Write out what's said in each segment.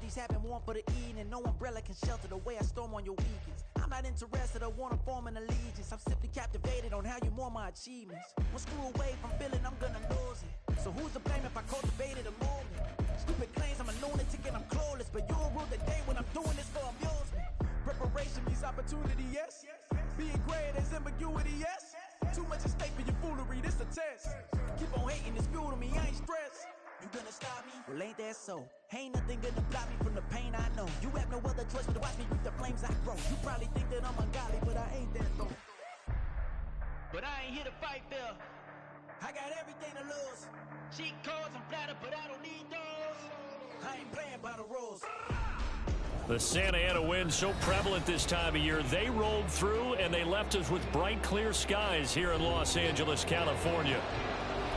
she's having warm for the evening. No umbrella can shelter the way I storm on your weekends. I'm not interested or want to form an allegiance. I'm simply captivated on how you more my achievements. One screw away from feeling I'm gonna lose it. So who's to blame if I cultivated a movement? Stupid claims I'm a lunatic and I'm clueless, but you'll rule the day when I'm doing this for amusement. Preparation means opportunity, yes. Being great is ambiguity, yes. Too much at stake for your foolery, this a test. Keep on hating, it's fuel to me, I ain't stressed. You gonna stop me? Well, ain't that so? Ain't nothing gonna block me from the pain I know. You have no other choice but to watch me reap the flames I grow. You probably think that I'm ungodly, but I ain't that though. But I ain't here to fight fair. I got everything to lose. Cheat codes, I'm flattered, but I don't need those. I ain't playing by the rules. The Santa Ana wind so prevalent this time of year, they rolled through and they left us with bright, clear skies here in Los Angeles, California.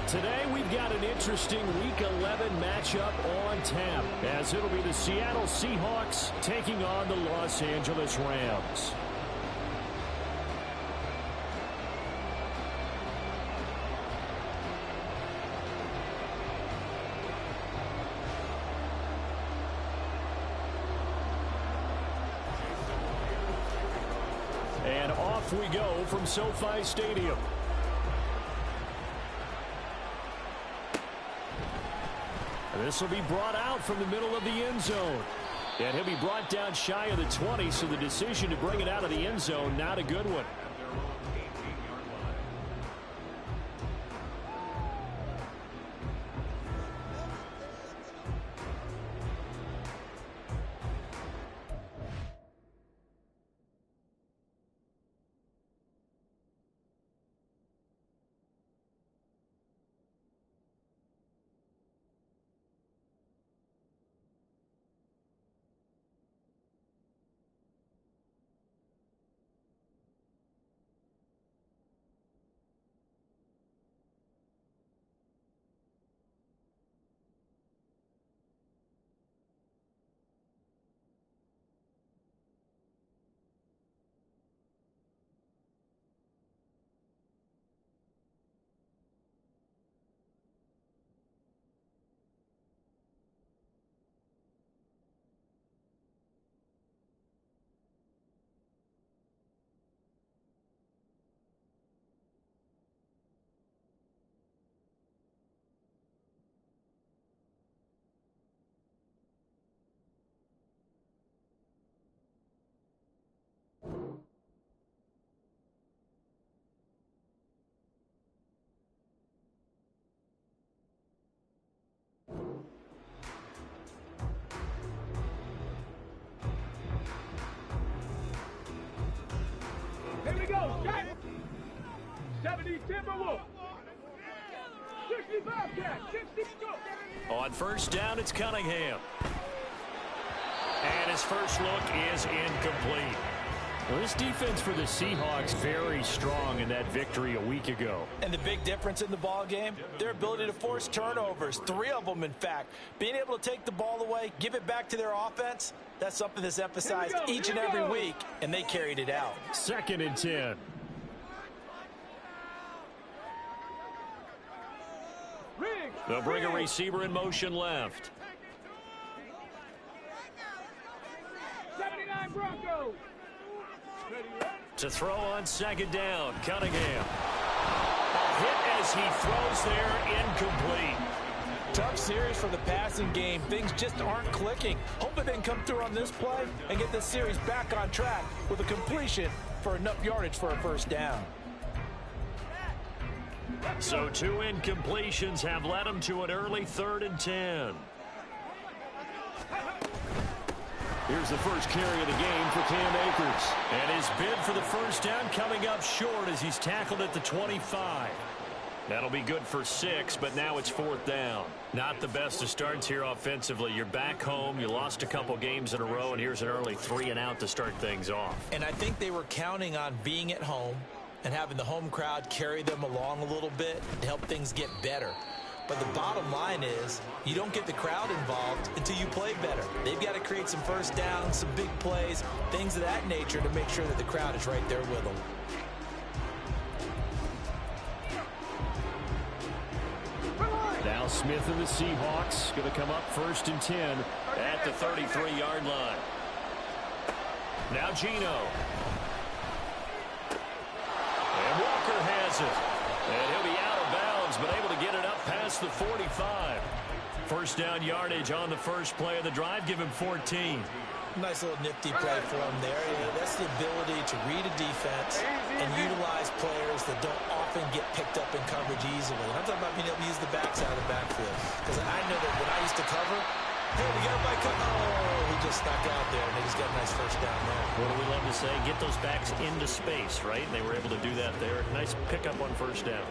Today, we've got an interesting Week 11 matchup on tap, as it'll be the Seattle Seahawks taking on the Los Angeles Rams. And off we go from SoFi Stadium. This will be brought out from the middle of the end zone. And he'll be brought down shy of the 20, so the decision to bring it out of the end zone, not a good one. Here we go, Jack. 70 Timberwolf. 60 Bobcat. 60 go. On first down, it's Cunningham. And his first look is incomplete. Well, this defense for the Seahawks very strong in that victory a week ago. And the big difference in the ball game, their ability to force turnovers, 3 of them in fact. Being able to take the ball away, give it back to their offense, that's something that's emphasized each and every week, and they carried it out. 2nd and 10. They'll bring a receiver in motion left. 79 Broncos. To throw on 2nd down, Cunningham. A hit as he throws there, incomplete. Tough series for the passing game. Things just aren't clicking. Hoping they can come through on this play and get this series back on track with a completion for enough yardage for a first down. So 2 incompletions have led him to an early 3rd and 10. Here's the first carry of the game for Cam Akers. And his bid for the first down coming up short as he's tackled at the 25. That'll be good for 6, but now it's 4th down. Not the best of starts here offensively. You're back home. You lost a couple games in a row, and here's an early 3 and out to start things off. And I think they were counting on being at home and having the home crowd carry them along a little bit to help things get better. But the bottom line is you don't get the crowd involved until you play better. They've got to create some first downs, some big plays, things of that nature to make sure that the crowd is right there with them. Now Smith and the Seahawks going to come up 1st and 10 at the 33-yard line. Now Gino. And Walker has it. And he'll be out of bounds, but able to get it up past the 45. First down yardage on the first play of the drive. Give him 14. Nice little nifty play for him there. That's the ability to read a defense and utilize players that don't often get picked up in coverage easily. And I'm talking about being able to use the backside of the backfield. Because I know that when I used to cover, hey, we got a bike cut. Oh, he just stuck out there, and they just got a nice first down there. What do we love to say? Get those backs into space, right? And they were able to do that there. Nice pickup on first down.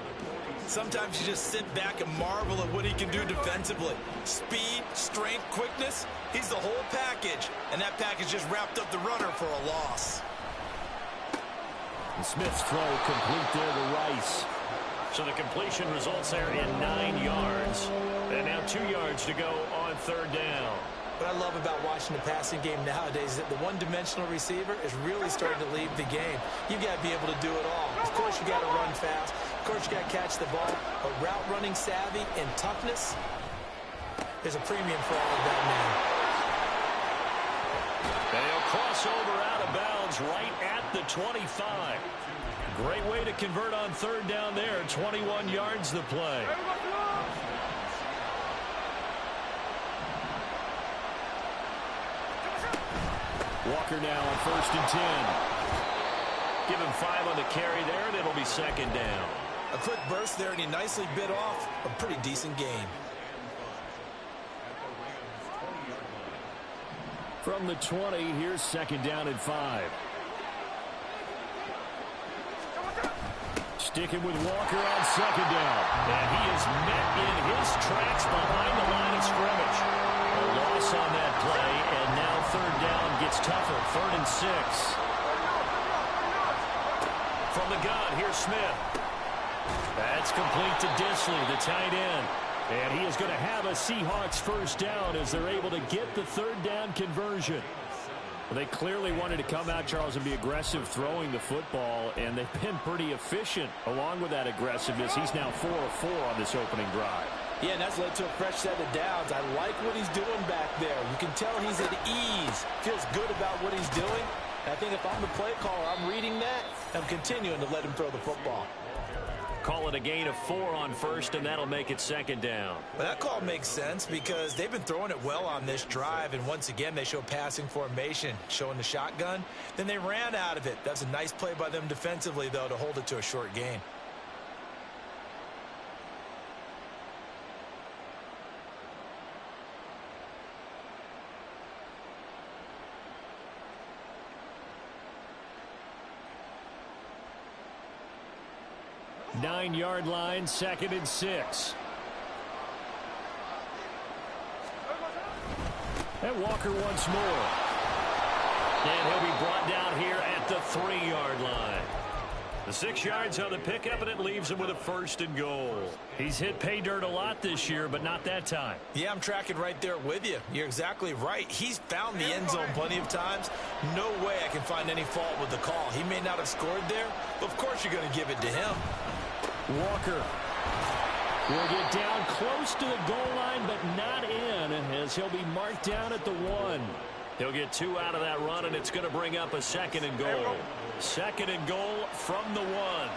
Sometimes you just sit back and marvel at what he can do defensively. Speed, strength, quickness, he's the whole package. And that package just wrapped up the runner for a loss. And Smith's throw complete there to Rice. So the completion results there in 9 yards. And now 2 yards to go on third down. What I love about watching the passing game nowadays is that the one-dimensional receiver is really starting to leave the game. You've got to be able to do it all. Of course, you got to run fast. Of course, you got to catch the ball. But route running savvy and toughness, there's a premium for all of that now. And he'll cross over out of bounds right at the 25. Great way to convert on third down there. 21 yards the play. Walker now on 1st and 10. Give him 5 on the carry there, and it'll be second down. A quick burst there, and he nicely bit off a pretty decent gain. From the 20, here's second down and 5. Sticking with Walker on second down. And he is met in his tracks behind the line of scrimmage. A loss on that play, and now third down gets tougher. 3rd and 6. From the gun, here's Smith. That's complete to Disley, the tight end. And he is going to have a Seahawks first down as they're able to get the third down conversion. Well, they clearly wanted to come out, Charles, and be aggressive throwing the football, and they've been pretty efficient along with that aggressiveness. He's now 4 of 4 on this opening drive. Yeah, and that's led to a fresh set of downs. I like what he's doing back there. You can tell he's at ease, feels good about what he's doing. I think if I'm the play caller, I'm reading that, I'm continuing to let him throw the football. Call it a gain of 4 on first, and that'll make it second down. Well, that call makes sense because they've been throwing it well on this drive, and once again, they show passing formation, showing the shotgun. Then they ran out of it. That's a nice play by them defensively, though, to hold it to a short gain. Nine-yard line, 2nd and 6. And Walker once more. And he'll be brought down here at the 3-yard line. The 6 yards on the pickup, and it leaves him with a 1st and goal. He's hit pay dirt a lot this year, but not that time. Yeah, I'm tracking right there with you. You're exactly right. He's found the end zone plenty of times. No way I can find any fault with the call. He may not have scored there, but of course you're going to give it to him. Walker will get down close to the goal line, but not in, as he'll be marked down at the 1. He'll get 2 out of that run, and it's going to bring up a 2nd and goal. 2nd and goal from the 1.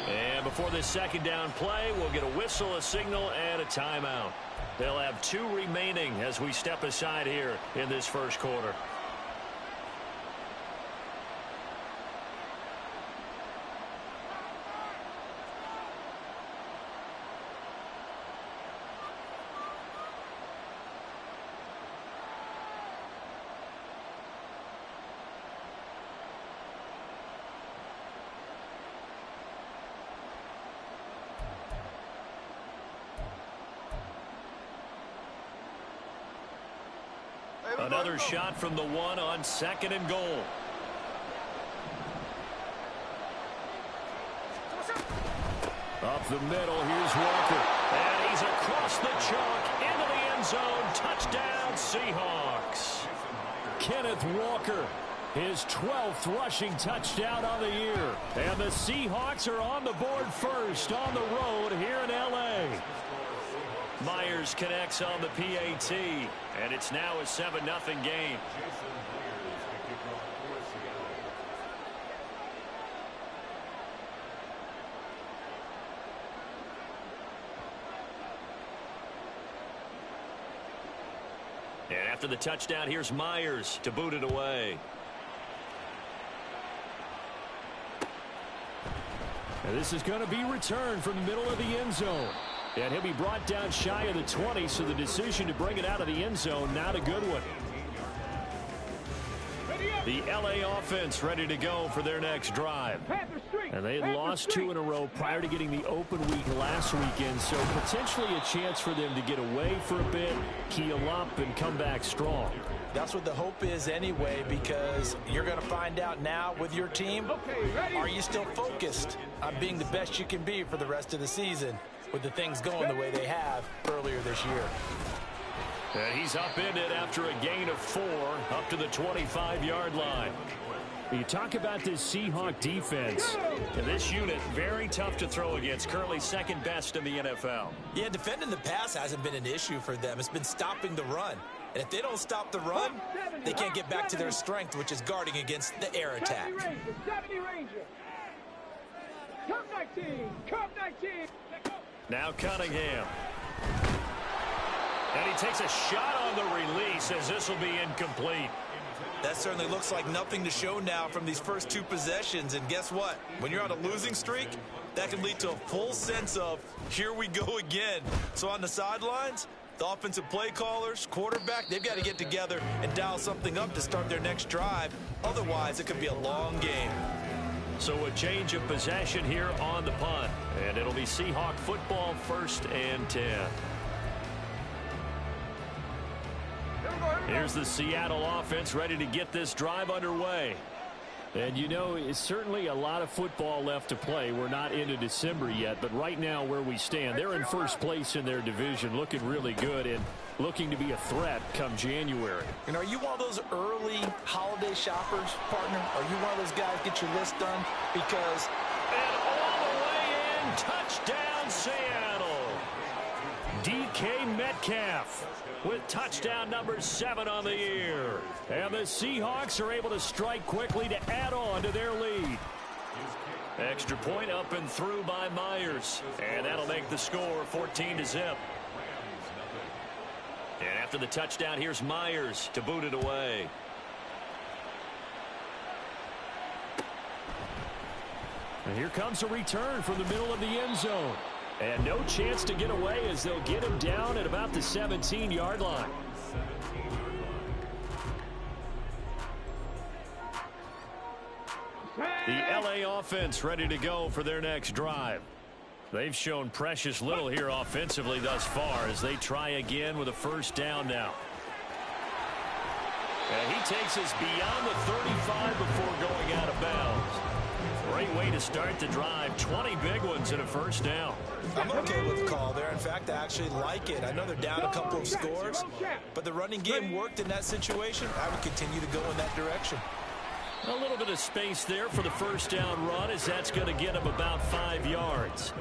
And before this second down play, we'll get a whistle, a signal, and a timeout. They'll have 2 remaining as we step aside here in this first quarter. Another shot from the 1 on 2nd and goal. Up the middle, here's Walker. And he's across the chalk into the end zone. Touchdown, Seahawks. Kenneth Walker His 12th rushing touchdown on the year. And the Seahawks are on the board first on the road here in L.A. Myers connects on the PAT, and it's now a 7-0 game. And after the touchdown, here's Myers to boot it away. And this is going to be returned from the middle of the end zone. And he'll be brought down shy of the 20, so the decision to bring it out of the end zone, not a good one. The L.A. offense ready to go for their next drive. And they had lost 2 in a row prior to getting the open week last weekend, so potentially a chance for them to get away for a bit, keel up, and come back strong. That's what the hope is anyway, because you're going to find out now with your team, are you still focused on being the best you can be for the rest of the season with the things going the way they have earlier this year. And he's upended after a gain of 4 up to the 25-yard line. You talk about this Seahawk defense. And this unit, very tough to throw against, currently second best in the NFL. Yeah, defending the pass hasn't been an issue for them. It's been stopping the run. And if they don't stop the run, they can't get back to their strength, which is guarding against the air attack. 70 Ranger. Cup 19. Cup 19. Now Cunningham. And he takes a shot on the release as this will be incomplete. That certainly looks like nothing to show now from these first 2 possessions. And guess what? When you're on a losing streak, that can lead to a full sense of, here we go again. So on the sidelines, the offensive play callers, quarterback, they've got to get together and dial something up to start their next drive. Otherwise, it could be a long game. So a change of possession here on the punt. And it'll be Seahawk football, 1st and 10. Here's the Seattle offense ready to get this drive underway. And you know, it's certainly a lot of football left to play. We're not into December yet, but right now where we stand, they're in first place in their division, looking really good and looking to be a threat come January. And are you one of those early holiday shoppers, partner? Are you one of those guys get your list done? Because... And all the way in, touchdown Seattle. DK Metcalf with touchdown number 7 on the year. And the Seahawks are able to strike quickly to add on to their lead. Extra point up and through by Myers. And that'll make the score 14-0. And after the touchdown, here's Myers to boot it away. And here comes a return from the middle of the end zone. And no chance to get away as they'll get him down at about the 17-yard line. The L.A. offense ready to go for their next drive. They've shown precious little here offensively thus far as they try again with a 1st down now. And he takes us beyond the 35 before going out of bounds. Great way to start the drive. 20 big ones and a 1st down. I'm okay with the call there. In fact, I actually like it. I know they're down a couple of scores, but the running game worked in that situation. I would continue to go in that direction. A little bit of space there for the 1st down run as that's going to get him about 5 yards.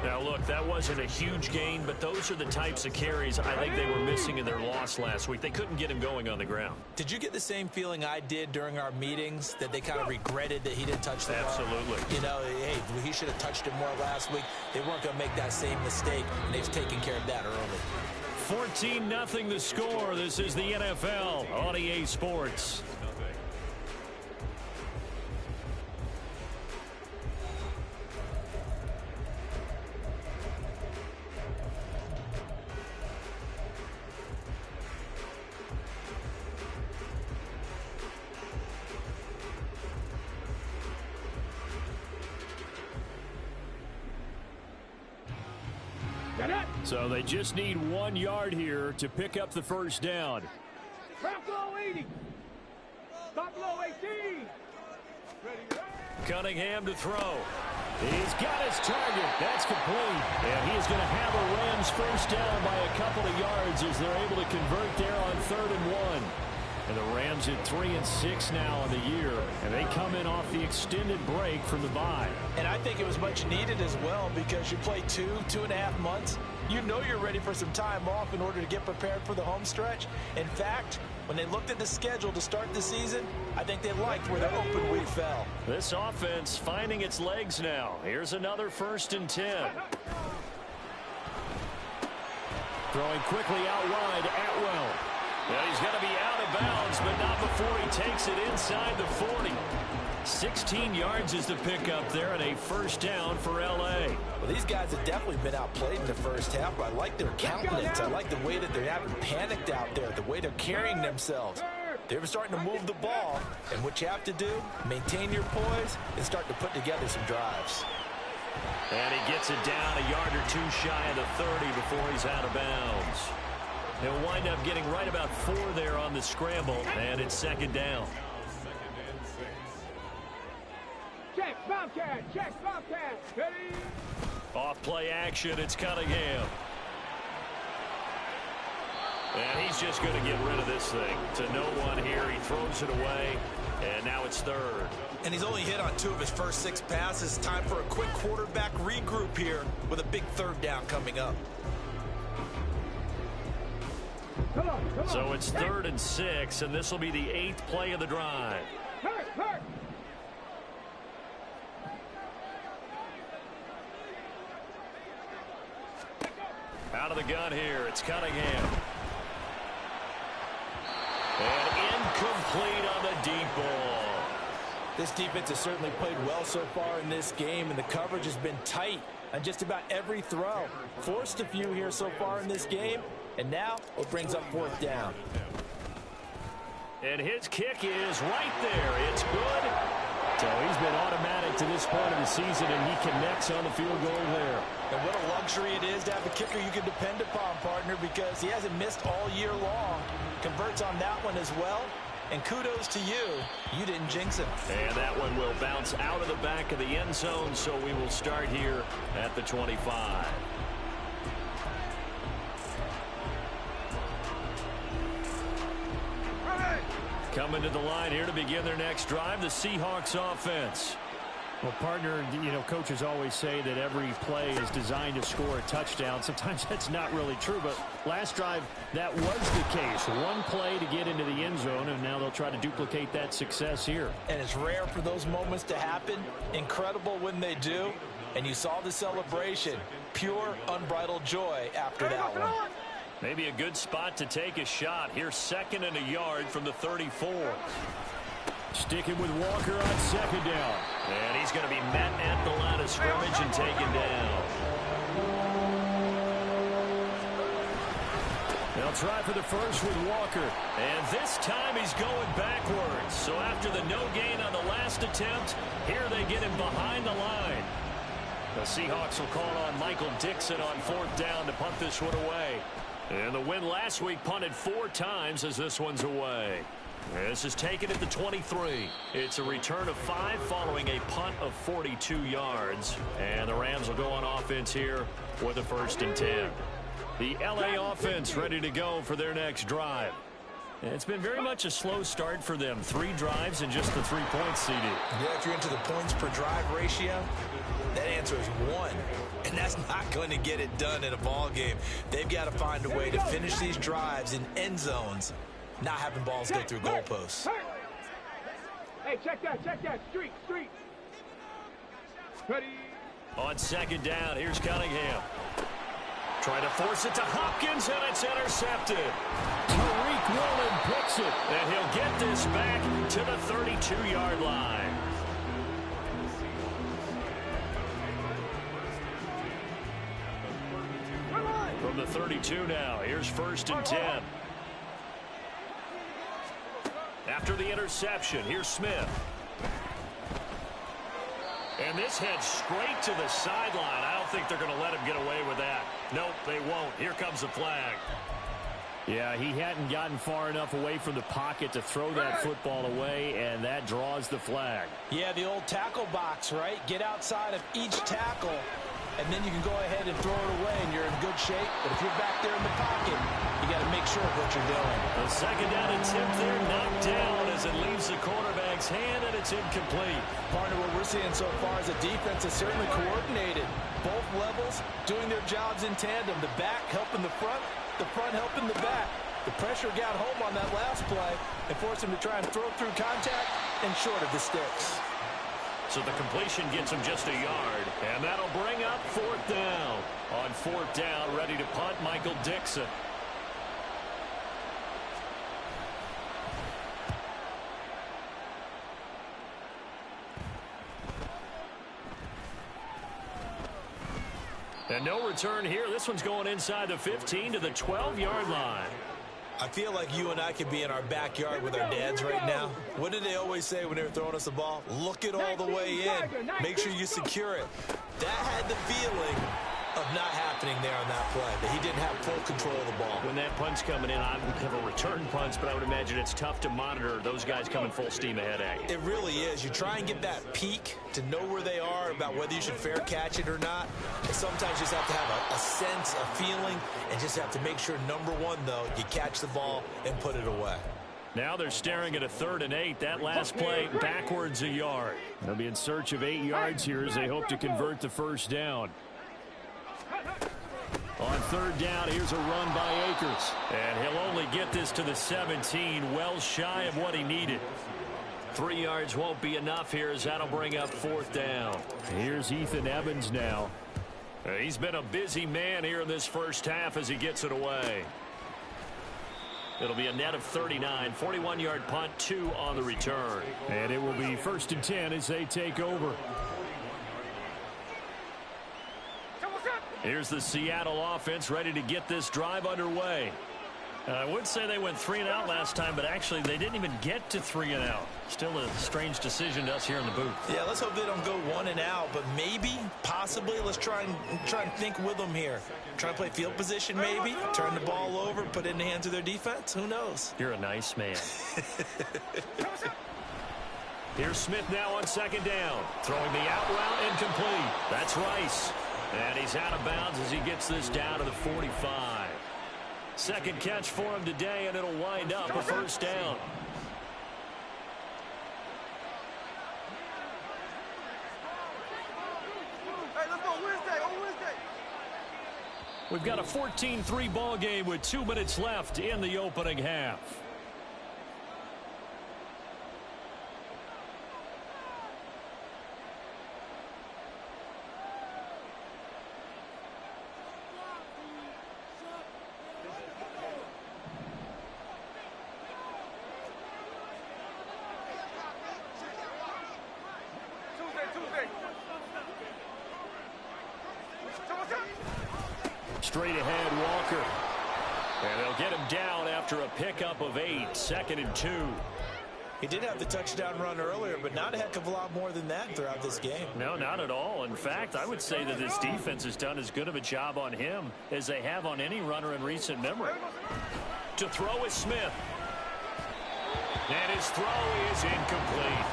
Now, look, that wasn't a huge gain, but those are the types of carries I think they were missing in their loss last week. They couldn't get him going on the ground. Did you get the same feeling I did during our meetings, that they kind of regretted that he didn't touch the ball? Absolutely. You know, hey, he should have touched it more last week. They weren't going to make that same mistake, and they've taken care of that early. 14-0 the score. This is the NFL on EA Sports. So they just need 1 yard here to pick up the 1st down. Drop low 80. Stop low 18. Cunningham to throw. He's got his target. That's complete. And he is going to have a Rams 1st down by a couple of yards as they're able to convert there on 3rd and 1. And the Rams at 3-6 now in the year, and they come in off the extended break from the bye. And I think it was much needed as well, because you play 2.5 months. You know you're ready for some time off in order to get prepared for the home stretch. In fact, when they looked at the schedule to start the season, I think they liked where their open week fell. This offense finding its legs now. Here's another 1st and 10. Throwing quickly out wide, Atwell. Well, he's going to be out of bounds, but not before he takes it inside the 40. 16 yards is the pickup there, and a 1st down for L.A. Well, these guys have definitely been outplayed in the first half, but I like their countenance. I like the way that they're having panicked out there, the way they're carrying themselves. They're starting to move the ball, and what you have to do, maintain your poise and start to put together some drives. And he gets it down a yard or two shy of the 30 before he's out of bounds. He'll wind up getting right about 4 there on the scramble, and it's 2nd down. Check, Bobcat, check, Bobcat. Ready? Off play action, it's Cunningham. And he's just going to get rid of this thing. To no one here, he throws it away, and now it's 3rd. And he's only hit on 2 of his first 6 passes. Time for a quick quarterback regroup here with a big 3rd down coming up. Come on. So it's 3rd and 6, and this will be the 8th play of the drive. Hurt. Out of the gun here, it's Cunningham. And incomplete on the deep ball. This defense has certainly played well so far in this game, and the coverage has been tight on just about every throw. Forced a few here so far in this game, and now it brings up 4th down. And his kick is right there. It's good. So he's been automatic to this point of the season, and he connects on the field goal there. And what a luxury it is to have a kicker you can depend upon, partner, because he hasn't missed all year long. Converts on that one as well. And kudos to you. You didn't jinx him. And that one will bounce out of the back of the end zone, so we will start here at the 25. Coming to the line here to begin their next drive, the Seahawks offense. Well, partner, you know, coaches always say that every play is designed to score a touchdown. Sometimes that's not really true, but last drive, that was the case. One play to get into the end zone, and now they'll try to duplicate that success here. And it's rare for those moments to happen. Incredible when they do. And you saw the celebration. Pure, unbridled joy after that one. Maybe a good spot to take a shot. Here's 2nd and a yard from the 34. Sticking with Walker on 2nd down. And he's going to be met at the line of scrimmage and taken down. They'll try for the first with Walker. And this time he's going backwards. So after the no gain on the last attempt, here they get him behind the line. The Seahawks will call on Michael Dixon on 4th down to punt this one away. And the win last week punted 4 times as this one's away. This is taken at the 23. It's a return of 5 following a punt of 42 yards. And the Rams will go on offense here with a 1st and 10. The L.A. offense ready to go for their next drive. It's been very much a slow start for them. 3 drives and just the 3 points, CD. Yeah, if you're into the points per drive ratio, that answer is 1. And that's not going to get it done in a ball game. They've got to find a way to finish these drives in end zones, not having balls go through goalposts. Hey, check that. Street. Ready? On 2nd down, here's Cunningham. Trying to force it to Hopkins, and it's intercepted. Tariq Woolen picks it, and he'll get this back to the 32-yard line. From the 32 now, here's 1st and 10. After the interception, here's Smith. And this heads straight to the sideline. I don't think they're going to let him get away with that. Nope, they won't. Here comes the flag. Yeah, he hadn't gotten far enough away from the pocket to throw that football away, and that draws the flag. Yeah, the old tackle box, right? Get outside of each tackle and then you can go ahead and throw it away, and you're in good shape. But if you're back there in the pocket, you got to make sure of what you're doing. The second down attempt there knocked down as it leaves the quarterback's hand, and it's incomplete. Partner, what we're seeing so far is the defense is certainly coordinated. Both levels doing their jobs in tandem. The back helping the front helping the back. The pressure got home on that last play and forced him to try and throw through contact and short of the sticks. So the completion gets him just a yard, and that'll bring up fourth down. On fourth down, ready to punt, Michael Dixon. And no return here. This one's going inside the 15 to the 12-yard line. I feel like you and I could be in our backyard with our dads right now. What did they always say when they were throwing us the ball? Look it all the way in. Make sure you secure it. That had the feeling of not happening there on that play, that he didn't have full control of the ball. When that punt's coming in, I would have a return punch, but I would imagine it's tough to monitor those guys coming full steam ahead at you. It really is. You try and get that peek to know where they are, about whether you should fair catch it or not. And sometimes you just have to have a sense, a feeling, and just have to make sure, number one, though, you catch the ball and put it away. Now they're staring at a 3rd and 8. That last play backwards a yard. They'll be in search of 8 yards here as they hope to convert the first down. On 3rd down, here's a run by Akers. And he'll only get this to the 17, well shy of what he needed. 3 yards won't be enough here as that'll bring up 4th down. Here's Ethan Evans now. He's been a busy man here in this first half as he gets it away. It'll be a net of 39, 41-yard punt, 2 on the return. And it will be 1st and 10 as they take over. Here's the Seattle offense ready to get this drive underway. I would say they went 3 and out last time, but actually they didn't even get to 3 and out. Still a strange decision to us here in the booth. Yeah, let's hope they don't go 1 and out, but maybe, possibly, let's try and think with them here. Try and play field position maybe, turn the ball over, put it in the hands of their defense. Who knows? You're a nice man. Here's Smith now on 2nd down. Throwing the out route incomplete. That's Rice. And he's out of bounds as he gets this down to the 45. Second catch for him today, and it'll wind up a 1st down. Hey, let's go Wednesday, on Wednesday. We've got a 14-3 ball game with 2 minutes left in the opening half. Straight ahead, Walker. And they'll get him down after a pickup of 8, 2nd and 2. He did have the touchdown run earlier, but not a heck of a lot more than that throughout this game. No, not at all. In fact, I would say that this defense has done as good of a job on him as they have on any runner in recent memory. To throw is Smith. And his throw is incomplete.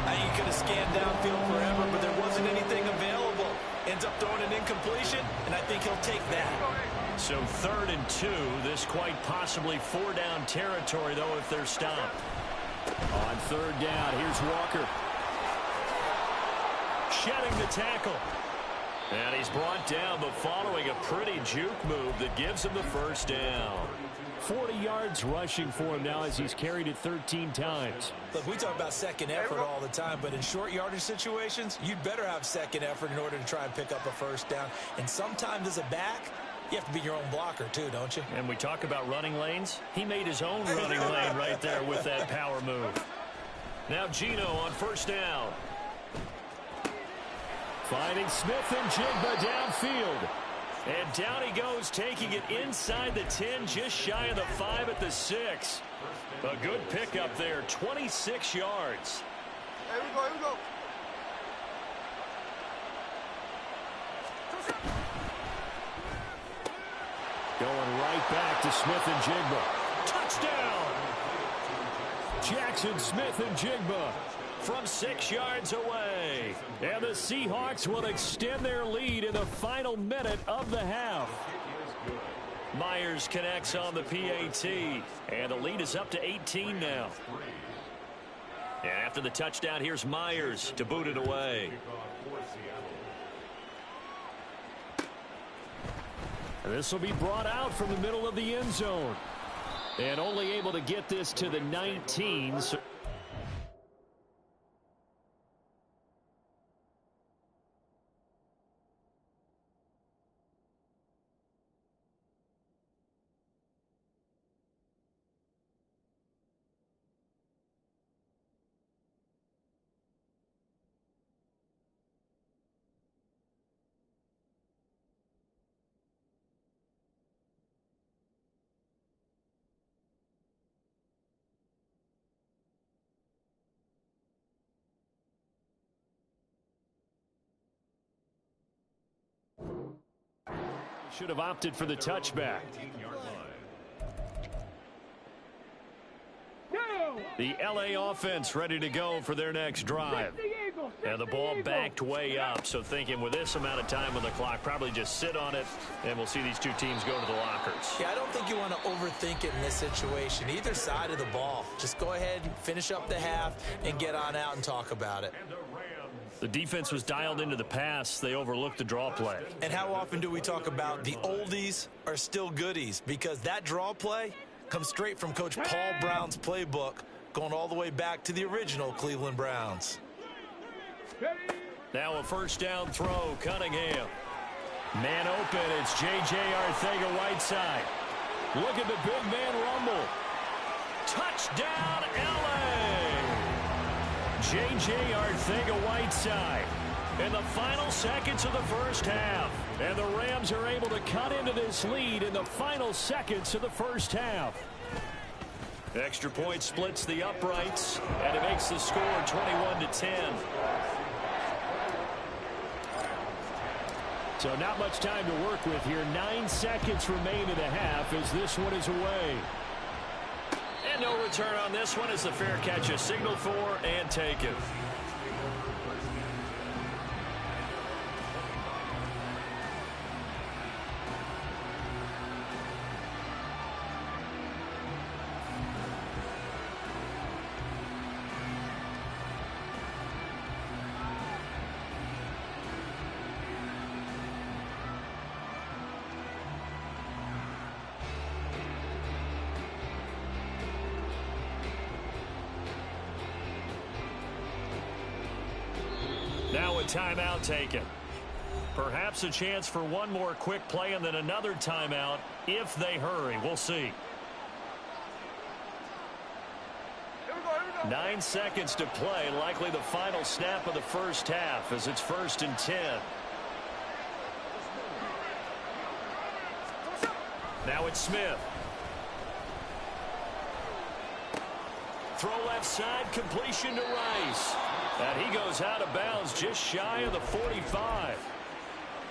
Now you could have scanned downfield forever, but there wasn't anything available. Ends up throwing an incompletion, and I think he'll take that. So 3rd and 2. This quite possibly 4-down territory, though, if they're stopped. On 3rd down, here's Walker. Shedding the tackle. And he's brought down, but following a pretty juke move that gives him the 1st down. 40 yards rushing for him now as he's carried it 13 times. Look, we talk about second effort all the time, but in short yardage situations, you'd better have second effort in order to try and pick up a 1st down. And sometimes as a back, you have to be your own blocker too, don't you? And we talk about running lanes. He made his own running lane right there with that power move. Now Gino on 1st down. Finding Smith and Jigba downfield. And down he goes, taking it inside the 10, just shy of the 5 at the 6. A good pickup there, 26 yards. Here we go, here we go. Going right back to Smith and Jigba. Touchdown! Jackson Smith and Jigba from 6 yards away. And the Seahawks will extend their lead in the final minute of the half. Myers connects on the PAT, and the lead is up to 18 now. And after the touchdown, here's Myers to boot it away. This will be brought out from the middle of the end zone. And only able to get this to the 19. So should have opted for the touchback. The LA offense ready to go for their next drive. And the ball backed way up, so thinking with this amount of time on the clock, probably just sit on it, and we'll see these two teams go to the lockers. Yeah, I don't think you want to overthink it in this situation. Either side of the ball. Just go ahead and finish up the half and get on out and talk about it. The defense was dialed into the pass. They overlooked the draw play. And how often do we talk about the oldies are still goodies? Because that draw play comes straight from Coach Paul Brown's playbook, going all the way back to the original Cleveland Browns. Now a first down throw, Cunningham. Man open, it's J.J. Arcega-Whiteside. Look at the big man rumble. Touchdown, L.A. J.J. Arcega-Whiteside in the final seconds of the first half. And the Rams are able to cut into this lead in the final seconds of the first half. Extra point splits the uprights, and it makes the score 21-10. So not much time to work with here. 9 seconds remain in the half as this one is away. And no return on this one as the fair catch is signaled for and taken. Now a timeout taken. Perhaps a chance for one more quick play and then another timeout if they hurry. We'll see. 9 seconds to play. Likely the final snap of the first half as it's 1st and 10. Now it's Smith. Throw left side, completion to Rice. And he goes out of bounds just shy of the 45.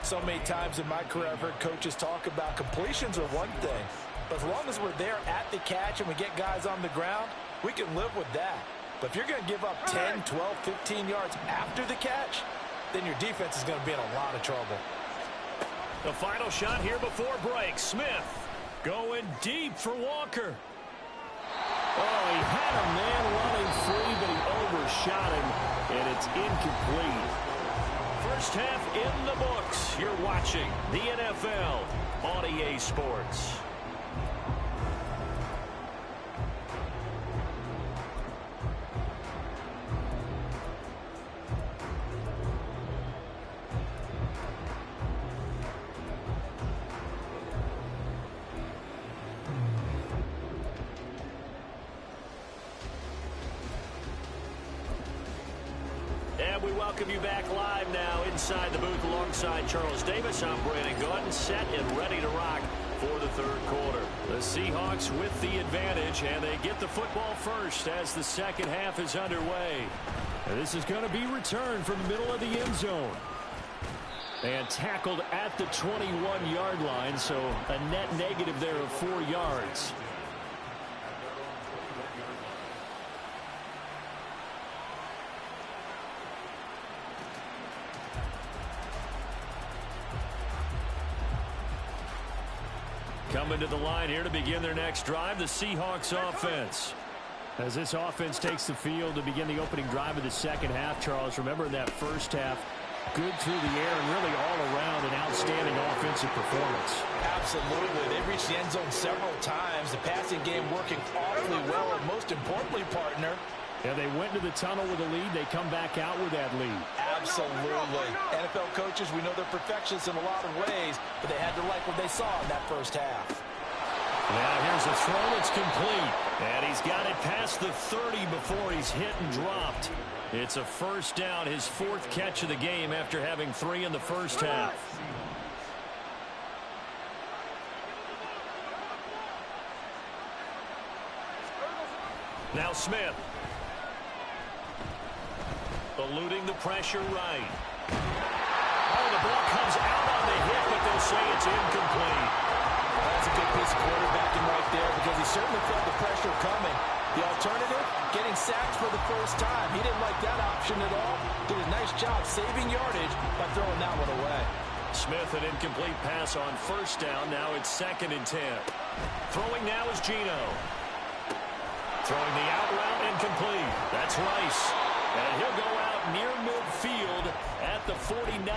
So many times in my career I've heard coaches talk about completions are one thing. But as long as we're there at the catch and we get guys on the ground, we can live with that. But if you're going to give up 10, 12, 15 yards after the catch, then your defense is going to be in a lot of trouble. The final shot here before break. Smith going deep for Walker. Oh, he had a man running free, but he overshot him, and it's incomplete. First half in the books. You're watching the NFL on EA Sports. And we welcome you back live now inside the booth alongside Charles Davis. I'm Brandon Gordon, set and ready to rock for the third quarter. The Seahawks with the advantage, and they get the football first as the second half is underway. And this is going to be returned from the middle of the end zone. And tackled at the 21-yard line, so a net negative there of 4 yards. coming to the line here to begin their next drive, the Seahawks offense. As this offense takes the field to begin the opening drive of the second half, Charles, remember in that first half, good through the air and really all around an outstanding offensive performance. Absolutely. They reached the end zone several times. The passing game working awfully well, and most importantly, partner, yeah, they went to the tunnel with a lead. They come back out with that lead. Absolutely. NFL coaches, we know they're perfectionists in a lot of ways, but they had to like what they saw in that first half. Now here's a throw that's complete. And he's got it past the 30 before he's hit and dropped. It's a first down, his fourth catch of the game after having 3 in the first half. Now Smith. Eluding the pressure right. Oh, the ball comes out on the hit, but they'll say it's incomplete. That's a good piece of quarterbacking right there because he certainly felt the pressure coming. The alternative, getting sacked for the first time. He didn't like that option at all. Did a nice job saving yardage by throwing that one away. Smith, an incomplete pass on first down. Now it's 2nd and 10. Throwing now is Gino. Throwing the out route incomplete. That's Rice. And he'll go out near midfield at the 49.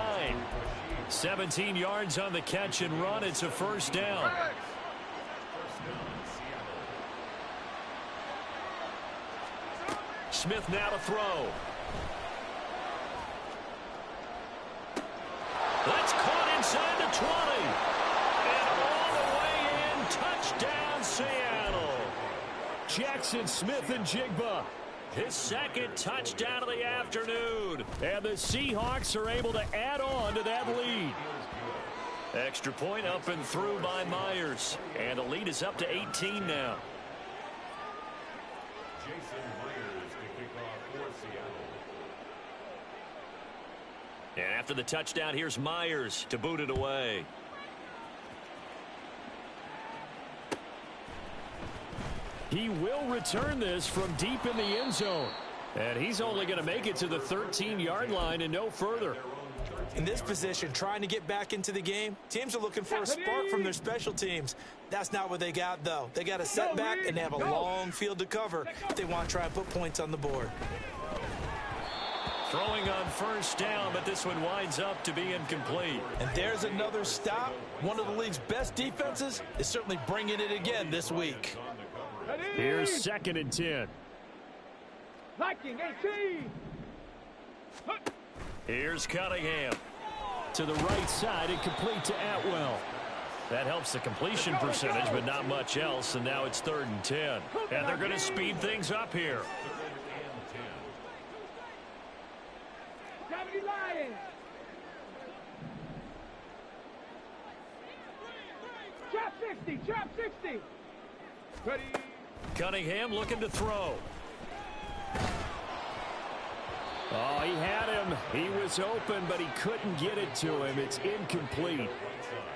17 yards on the catch and run. It's a first down. Smith now to throw. That's caught inside the 20. And all the way in. Touchdown, Seattle. Jackson Smith and Jigba. His second touchdown of the afternoon. And the Seahawks are able to add on to that lead. Extra point up and through by Myers. And the lead is up to 18 now. And after the touchdown, here's Myers to boot it away. He will return this from deep in the end zone. And he's only going to make it to the 13-yard line and no further. In this position, trying to get back into the game, teams are looking for a spark from their special teams. That's not what they got, though. They got a setback, and they have a long field to cover if they want to try and put points on the board. Throwing on first down, but this one winds up to be incomplete. And there's another stop. One of the league's best defenses is certainly bringing it again this week. Here's 2nd and 10. Liking 18. Here's Cunningham. To the right side and complete to Atwell. That helps the completion percentage, but not much else. And now it's 3rd and 10. And they're going to speed things up here. Trap 60, trap 60. Ready. Cunningham looking to throw. Oh, he had him. He was open, but he couldn't get it to him. It's incomplete.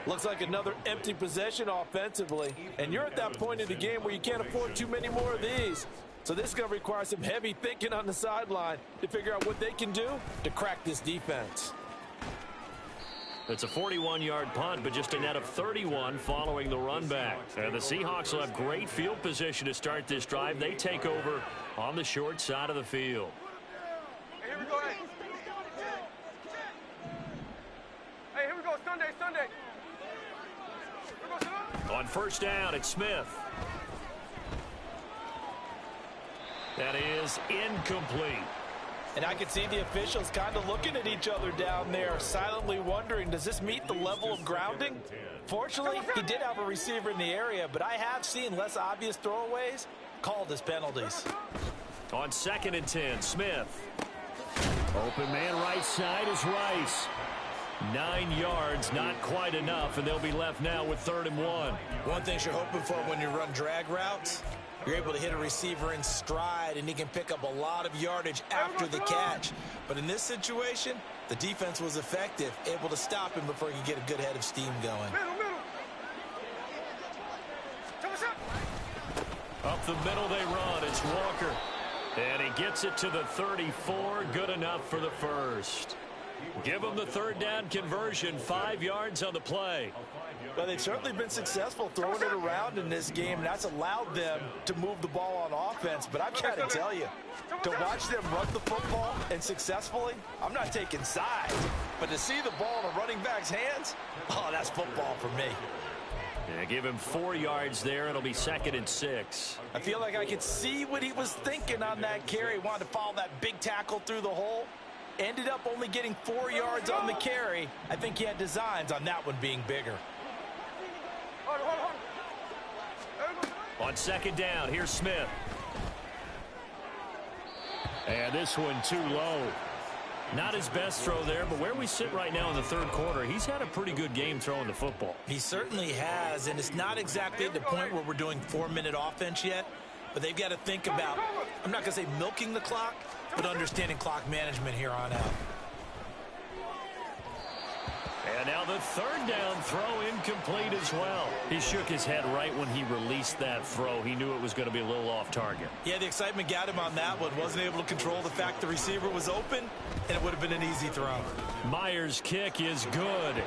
Looks like another empty possession offensively. And you're at that point in the game where you can't afford too many more of these. So this is going to require some heavy thinking on the sideline to figure out what they can do to crack this defense. It's a 41-yard punt, but just a net of 31 following the run back. And the Seahawks will have great field position to start this drive. They take over on the short side of the field. Hey, here we go. Hey, here we go. Sunday. Here we go, Sunday. On first down, it's Smith. That is incomplete. And I can see the officials kind of looking at each other down there, silently wondering, does this meet the level of grounding? Fortunately, he did have a receiver in the area, but I have seen less obvious throwaways called as penalties. On 2nd and 10, Smith. Open man right side is Rice. 9 yards, not quite enough, and they'll be left now with 3rd and 1. One thing you're hoping for when you run drag routes, you're able to hit a receiver in stride, and he can pick up a lot of yardage after the catch. But in this situation, the defense was effective, able to stop him before he could get a good head of steam going. Middle. Up the middle they run. It's Walker. And he gets it to the 34. Good enough for the first. Give him the 3rd down conversion. 5 yards on the play. Well, they've certainly been successful throwing it around in this game, and that's allowed them to move the ball on offense. But I've got to tell you, to watch them run the football and successfully, I'm not taking sides. But to see the ball in a running back's hands, oh, that's football for me. Yeah, give him 4 yards there. It'll be 2nd and 6. I feel like I could see what he was thinking on that carry. He wanted to follow that big tackle through the hole. Ended up only getting 4 yards on the carry. I think he had designs on that one being bigger. On 2nd down, here's Smith. And this one too low. Not his best throw there, but where we sit right now in the 3rd quarter, he's had a pretty good game throwing the football. He certainly has, and it's not exactly at the point where we're doing 4-minute offense yet, but they've got to think about, I'm not going to say milking the clock, but understanding clock management here on out. And now the 3rd down throw incomplete as well. He shook his head right when he released that throw. He knew it was going to be a little off target. Yeah, the excitement got him on that one. Wasn't able to control the fact the receiver was open, and it would have been an easy throw. Myers' kick is good.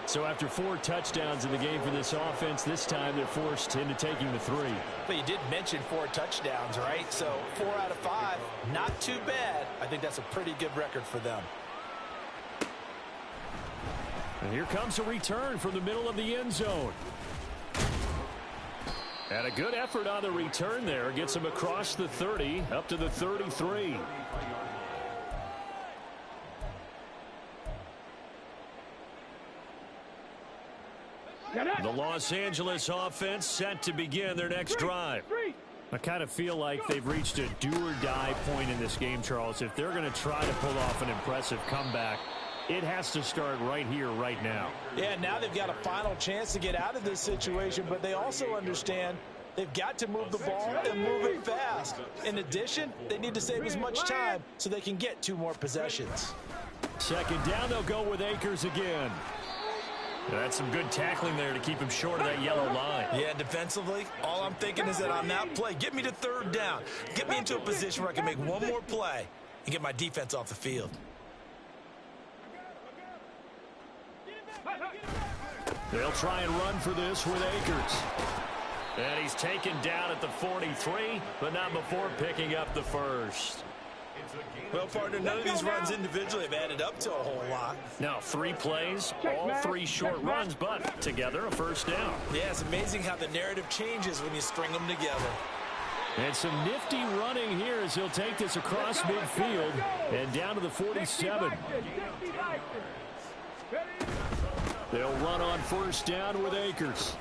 So after 4 touchdowns in the game for this offense, this time they're forced into taking the 3. But you did mention 4 touchdowns, right? So 4 out of 5, not too bad. I think that's a pretty good record for them. And here comes a return from the middle of the end zone. And a good effort on the return there. Gets him across the 30, up to the 33. The Los Angeles offense set to begin their next drive. I kind of feel like they've reached a do-or-die point in this game, Charles. If they're going to try to pull off an impressive comeback, it has to start right here, right now. Yeah, now they've got a final chance to get out of this situation, but they also understand they've got to move the ball and move it fast. In addition, they need to save as much time so they can get 2 more possessions. 2nd down, they'll go with Akers again. That's some good tackling there to keep him short of that yellow line. Yeah, defensively, all I'm thinking is that on that play, get me to 3rd down. Get me into a position where I can make 1 more play and get my defense off the field. They'll try and run for this with Akers. And he's taken down at the 43, but not before picking up the 1st. Well, partner, none of these runs individually have added up to a whole lot. Now 3 plays, all 3 short runs, but together a 1st down. Yeah, it's amazing how the narrative changes when you string them together. And some nifty running here as he'll take this across midfield and down to the 47. They'll run on 1st down with Akers.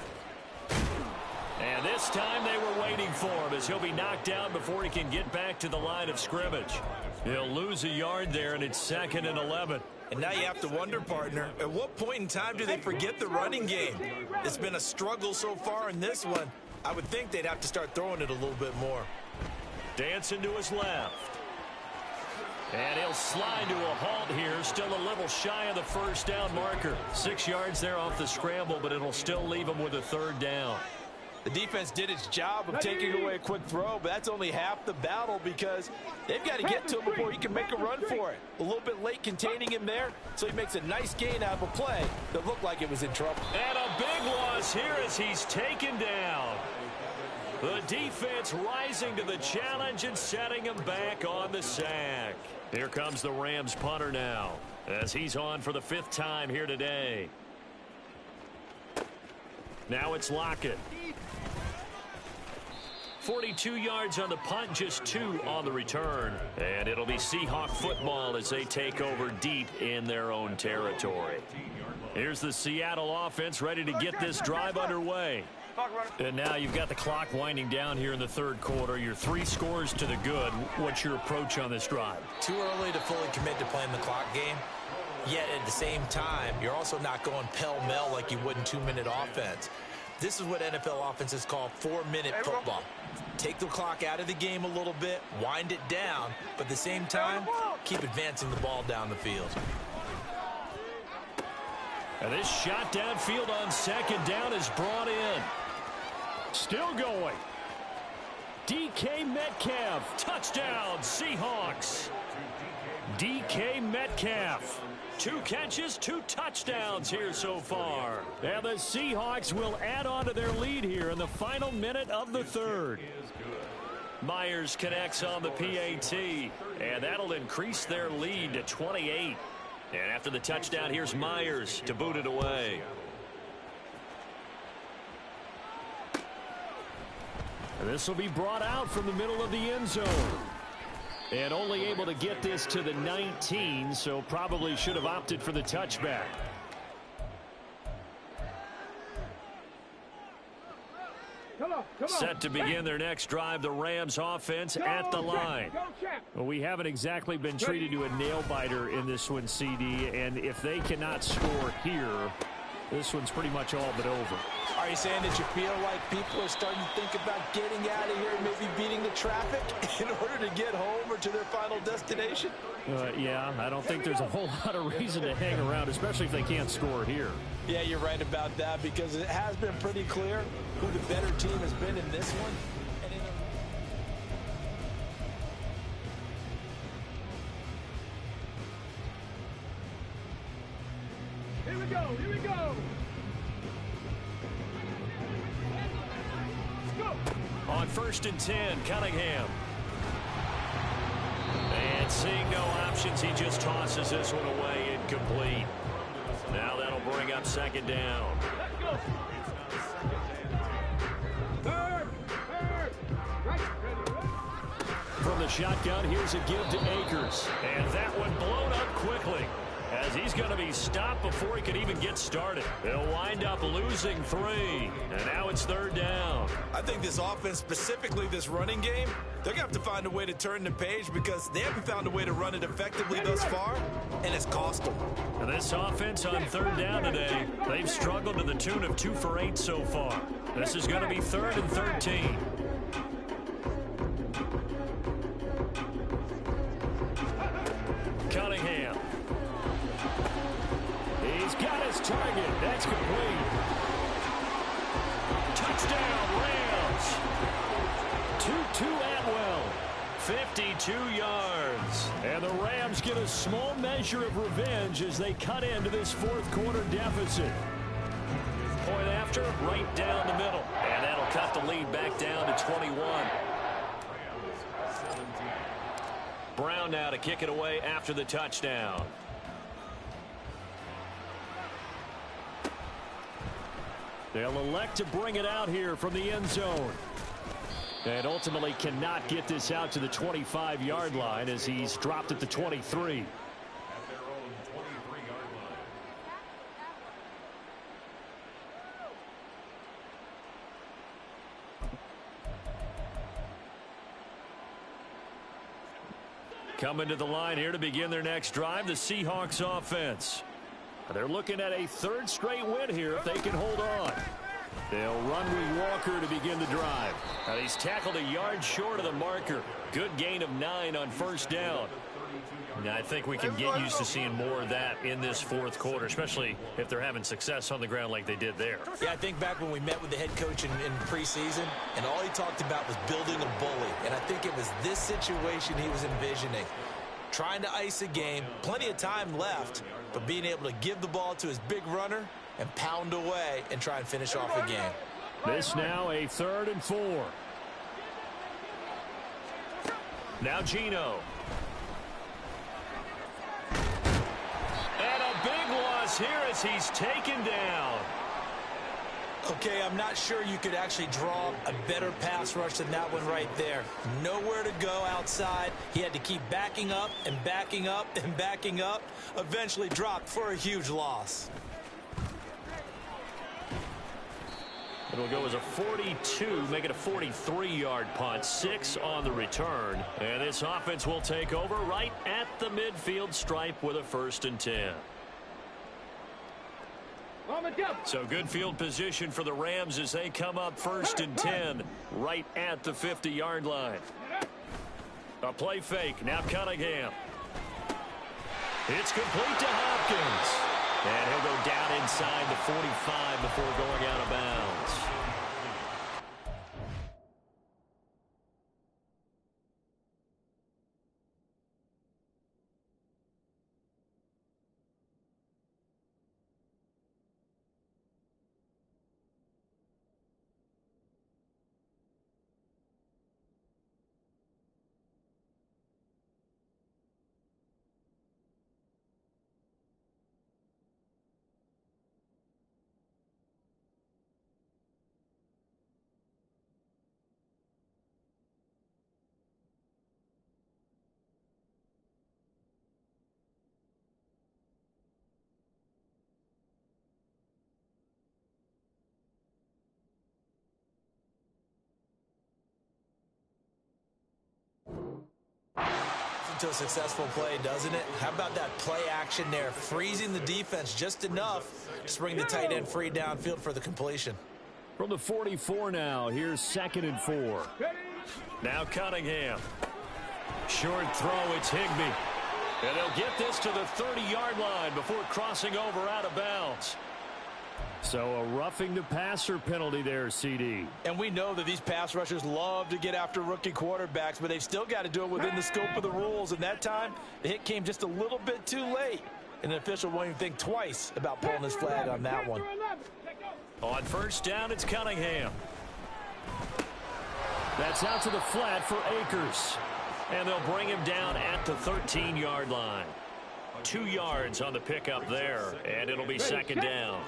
And this time they were waiting for him as he'll be knocked down before he can get back to the line of scrimmage. He'll lose a yard there, and it's 2nd and 11. And now you have to wonder, partner, at what point in time do they forget the running game? It's been a struggle so far in this one. I would think they'd have to start throwing it a little bit more. Dancing to his left. And he'll slide to a halt here, still a little shy of the 1st down marker. 6 yards there off the scramble, but it'll still leave him with a 3rd down. The defense did its job of taking away a quick throw, but that's only half the battle because they've got to get to him before he can make a run for it. A little bit late containing him there, so he makes a nice gain out of a play that looked like it was in trouble. And a big loss here as he's taken down. The defense rising to the challenge and setting him back on the sack. Here comes the Rams punter now as he's on for the 5th time here today. Now it's Lockett. 42 yards on the punt, just 2 on the return. And it'll be Seahawk football as they take over deep in their own territory. Here's the Seattle offense ready to get this drive underway. And now you've got the clock winding down here in the 3rd quarter. Your 3 scores to the good. What's your approach on this drive? Too early to fully commit to playing the clock game. Yet at the same time, you're also not going pell-mell like you would in 2-minute offense. This is what NFL offenses call 4-minute football. Take the clock out of the game a little bit, wind it down, but at the same time, keep advancing the ball down the field. And this shot downfield on 2nd down is brought in. Still going. DK Metcalf. Touchdown, Seahawks. DK Metcalf. 2 catches, 2 touchdowns here so far. And the Seahawks will add on to their lead here in the final minute of the third. Myers connects on the PAT, and that'll increase their lead to 28. And after the touchdown, here's Myers to boot it away. And this will be brought out from the middle of the end zone. And only able to get this to the 19, so probably should have opted for the touchback. Set to begin their next drive, the Rams offense at the line. Well, we haven't exactly been treated to a nail-biter in this one, CD, and if they cannot score here, this one's pretty much all but over. Are you saying that you feel like people are starting to think about getting out of here and maybe beating the traffic in order to get home or to their final destination? Yeah, I don't think there's a whole lot of reason to hang around, especially if they can't score here. Yeah, you're right about that, because it has been pretty clear who the better team has been in this one. Here we go, here we go. Let's go. On 1st and 10, Cunningham. And seeing no options, he just tosses this one away incomplete. Now that'll bring up 2nd down. Let's go. Third. Right. From the shotgun, here's a give to Akers. And that one blown up quickly, as he's going to be stopped before he can even get started. They'll wind up losing 3. And now it's 3rd down. I think this offense, specifically this running game, they're going to have to find a way to turn the page, because they haven't found a way to run it effectively thus far, and it's cost them. And this offense on 3rd down today, they've struggled to the tune of 2 for 8 so far. This is going to be 3rd and 13. Cunningham. He's got his target. That's complete. Touchdown, Rams. Tutu Atwell, 52 yards. And the Rams get a small measure of revenge as they cut into this 4th quarter deficit. Point after, right down the middle. And that'll cut the lead back down to 21. Brown now to kick it away after the touchdown. They'll elect to bring it out here from the end zone. And ultimately cannot get this out to the 25-yard line, as he's dropped at the 23. Coming to the line here to begin their next drive, the Seahawks offense. They're looking at a 3rd straight win here if they can hold on. They'll run with Walker to begin the drive. Now he's tackled a yard short of the marker. Good gain of 9 on 1st down. Now I think we can get used to seeing more of that in this 4th quarter, especially if they're having success on the ground like they did there. Yeah, I think back when we met with the head coach in preseason, and all he talked about was building a bully. And I think it was this situation he was envisioning. Trying to ice a game, plenty of time left, but being able to give the ball to his big runner and pound away and try and finish off a game. This now a 3rd and 4. Now Gino. And a big loss here as he's taken down. Okay, I'm not sure you could actually draw a better pass rush than that one right there. Nowhere to go outside. He had to keep backing up and backing up and backing up. Eventually dropped for a huge loss. It'll go as a 42, make it a 43-yard punt, 6 on the return. And this offense will take over right at the midfield stripe with a 1st and 10. So good field position for the Rams as they come up 1st and 10 right at the 50-yard line. A play fake. Now Cunningham. It's complete to Hopkins. And he'll go down inside the 45 before going out of bounds. to a successful play, doesn't it? How about that play action there, freezing the defense just enough to bring the tight end free downfield for the completion. From the 44 now, here's 2nd and 4. Now Cunningham. Short throw, it's Higbee. And they'll get this to the 30-yard line before crossing over out of bounds. So a roughing the passer penalty there, CD. And we know that these pass rushers love to get after rookie quarterbacks, but they've still got to do it within the scope of the rules. And that time, the hit came just a little bit too late. And the official won't even think twice about pulling his flag on that one. On first down, it's Cunningham. That's out to the flat for Akers. And they'll bring him down at the 13-yard line. 2 yards on the pickup there, and it'll be 2nd down.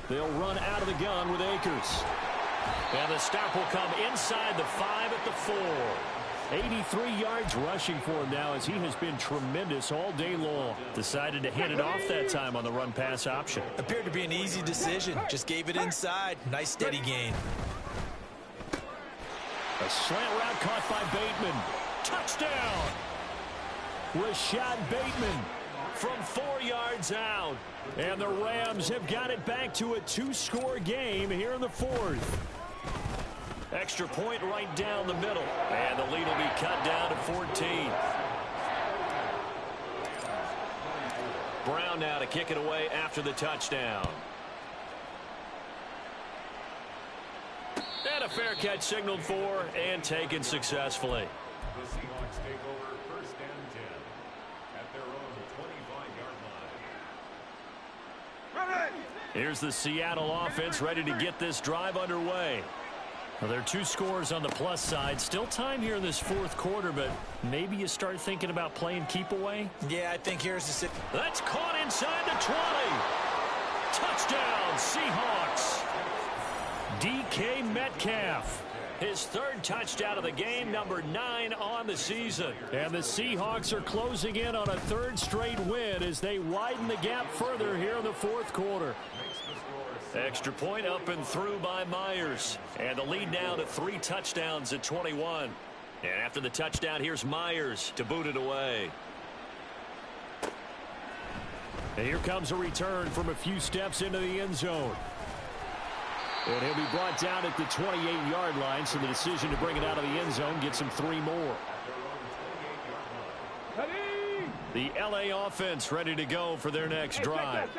They'll run out of the gun with Akers. And the stop will come inside the 5 at the 4. 83 yards rushing for him now as he has been tremendous all day long. Decided to hand it off that time on the run-pass option. Appeared to be an easy decision. Just gave it inside. Nice steady gain. A slant route caught by Bateman. Touchdown! Rashad Bateman From 4 yards out. And the Rams have got it back to a 2-score game here in the 4th. Extra point right down the middle. And the lead will be cut down to 14. Brown now to kick it away after the touchdown. And a fair catch signaled for and taken successfully. The Seahawks take over 1st and 10 at their own 25-yard line. Here's the Seattle offense ready to get this drive underway. Well, there are 2 scores on the plus side. Still time here in this 4th quarter, but maybe you start thinking about playing keep away. Yeah, I think here's the... That's caught inside the 20. Touchdown, Seahawks. DK Metcalf. His 3rd touchdown of the game, number 9 on the season. And the Seahawks are closing in on a 3rd straight win as they widen the gap further here in the 4th quarter. Extra point up and through by Myers. And the lead now to 3 touchdowns at 21. And after the touchdown, here's Myers to boot it away. And here comes a return from a few steps into the end zone. And he'll be brought down at the 28-yard line, so the decision to bring it out of the end zone gets him 3 more. The LA offense ready to go for their next drive.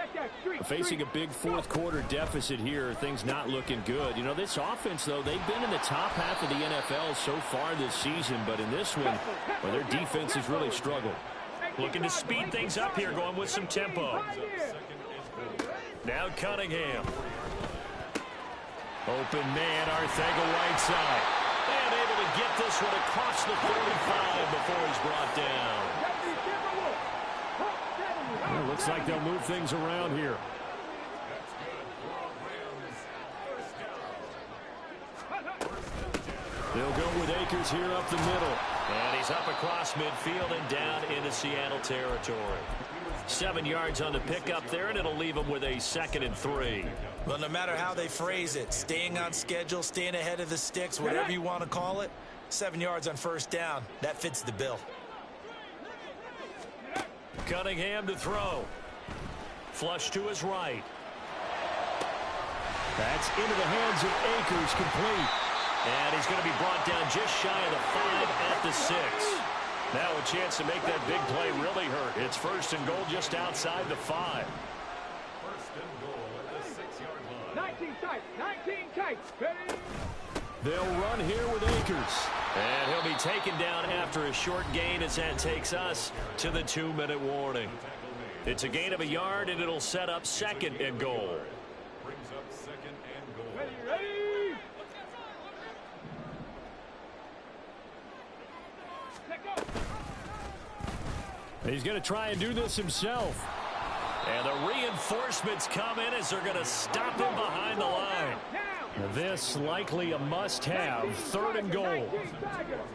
Facing a big 4th quarter deficit here, things not looking good. You know, this offense, though, they've been in the top half of the NFL so far this season, but in this one, well, their defense has really struggled. Looking to speed things up here, going with some tempo. Now Cunningham. Open man, Arthega right side. And able to get this one across the 45 before he's brought down. Well, looks like they'll move things around here. They'll go with Akers here up the middle. And he's up across midfield and down into Seattle territory. 7 yards on the pickup there, and it'll leave him with a 2nd and 3. Well, no matter how they phrase it, staying on schedule, staying ahead of the sticks, whatever you want to call it, 7 yards on 1st down, that fits the bill. Cunningham to throw. Flush to his right. That's into the hands of Akers, complete. And he's going to be brought down just shy of the 5 at the 6. Now a chance to make that big play really hurt. It's 1st and goal just outside the 5. 1st and goal at the 6-yard line. 19 tight, 19 tight. Ready? They'll run here with Akers. And he'll be taken down after a short gain as that takes us to the 2-minute warning. It's a gain of a yard, and it'll set up 2nd and goal. Brings up 2nd and goal. Ready, ready. He's going to try and do this himself. And the reinforcements come in as they're going to stop him behind the line. This likely a must-have. 3rd and goal. It's 3rd down.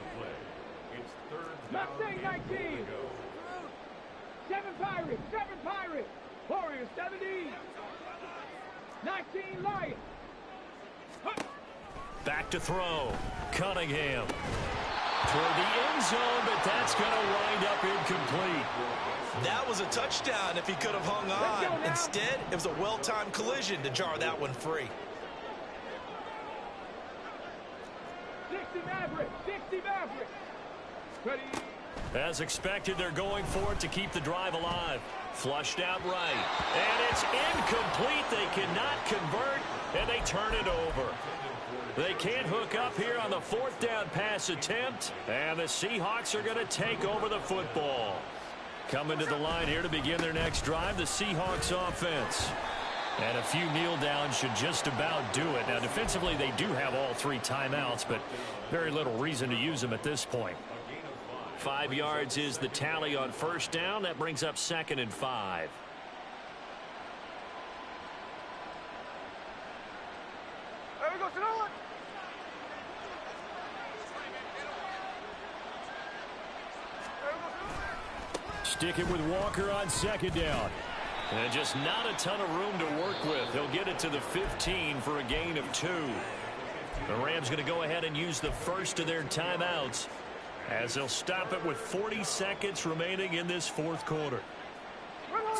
Mustang 19. 7 Pirates, 7 Pirates. Warriors 70. 19 Lions. Back back to throw. Cunningham. Toward the end zone, but that's going to wind up incomplete. That was a touchdown if he could have hung on. Instead, it was a well-timed collision to jar that one free. 60 Mavericks. 60 Mavericks. Ready. As expected, they're going for it to keep the drive alive. Flushed out right. And it's incomplete. They cannot convert, and they turn it over. They can't hook up here on the fourth down pass attempt, and the Seahawks are going to take over the football. Coming to the line here to begin their next drive, the Seahawks offense. And a few kneel downs should just about do it. Now, defensively, they do have all 3 timeouts, but very little reason to use them at this point. 5 yards is the tally on first down. That brings up 2nd and 5. There we go, Sonoma. Stick it with Walker on 2nd down. And just not a ton of room to work with. He'll get it to the 15 for a gain of 2. The Rams going to go ahead and use the first of their timeouts as they'll stop it with 40 seconds remaining in this fourth quarter.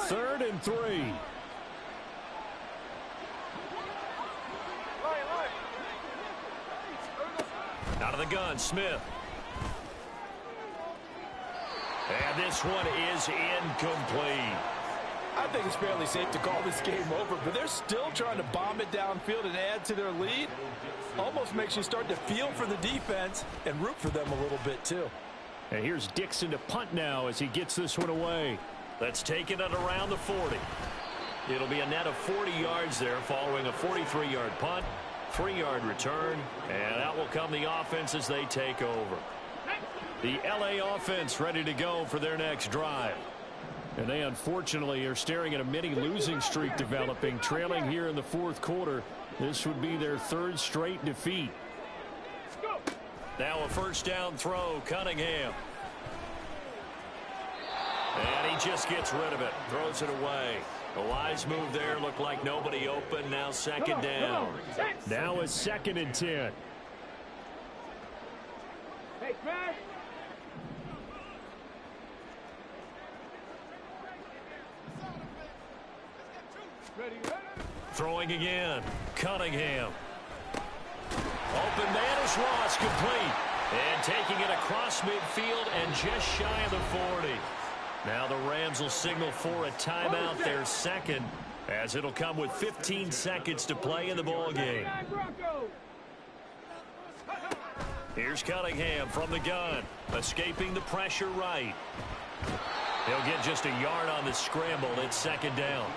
3rd and 3. Out of the gun, Smith. And this one is incomplete. I think it's fairly safe to call this game over, but they're still trying to bomb it downfield and add to their lead. Almost makes you start to feel for the defense and root for them a little bit, too. And here's Dixon to punt now as he gets this one away. Let's take it at around the 40. It'll be a net of 40 yards there following a 43-yard punt, 3-yard return, and out will come the offense as they take over. The LA offense ready to go for their next drive. And they unfortunately are staring at a mini losing streak developing, trailing here in the fourth quarter. This would be their 3rd straight defeat. Now a first down throw, Cunningham. And he just gets rid of it, throws it away. A wise move there, looked like nobody open, now 2nd down. Now a 2nd and 10. Hey, Crash. Ready. Throwing again, Cunningham. Open man is Ross, complete. And taking it across midfield and just shy of the 40. Now the Rams will signal for a timeout, their 2nd, as it'll come with 15 seconds to play in the ball game. Here's Cunningham from the gun, escaping the pressure right. He'll get just a yard on the scramble. It's 2nd down.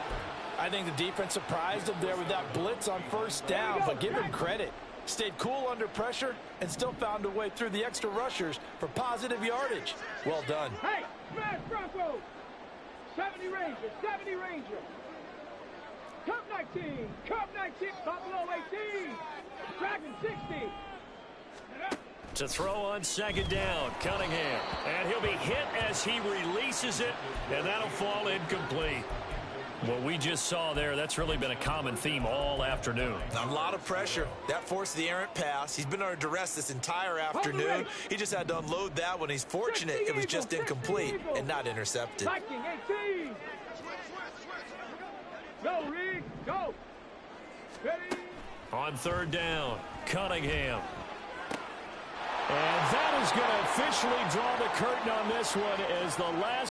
I think the defense surprised him there with that blitz on first down, but give him credit. Stayed cool under pressure and still found a way through the extra rushers for positive yardage. Well done. Hey, smash Bronco. 70 Ranger, 70 Ranger. Cup 19, Cup 19, Buffalo 18, Dragon 60. To throw on 2nd down, Cunningham. And he'll be hit as he releases it, and that'll fall incomplete. What we just saw there, that's really been a common theme all afternoon. A lot of pressure. That forced the errant pass. He's been under duress this entire afternoon. He just had to unload that one. He's fortunate it was just incomplete and not intercepted. Viking 18. Go, Reed, go. Ready. On 3rd down, Cunningham. And that is going to officially draw the curtain on this one as the last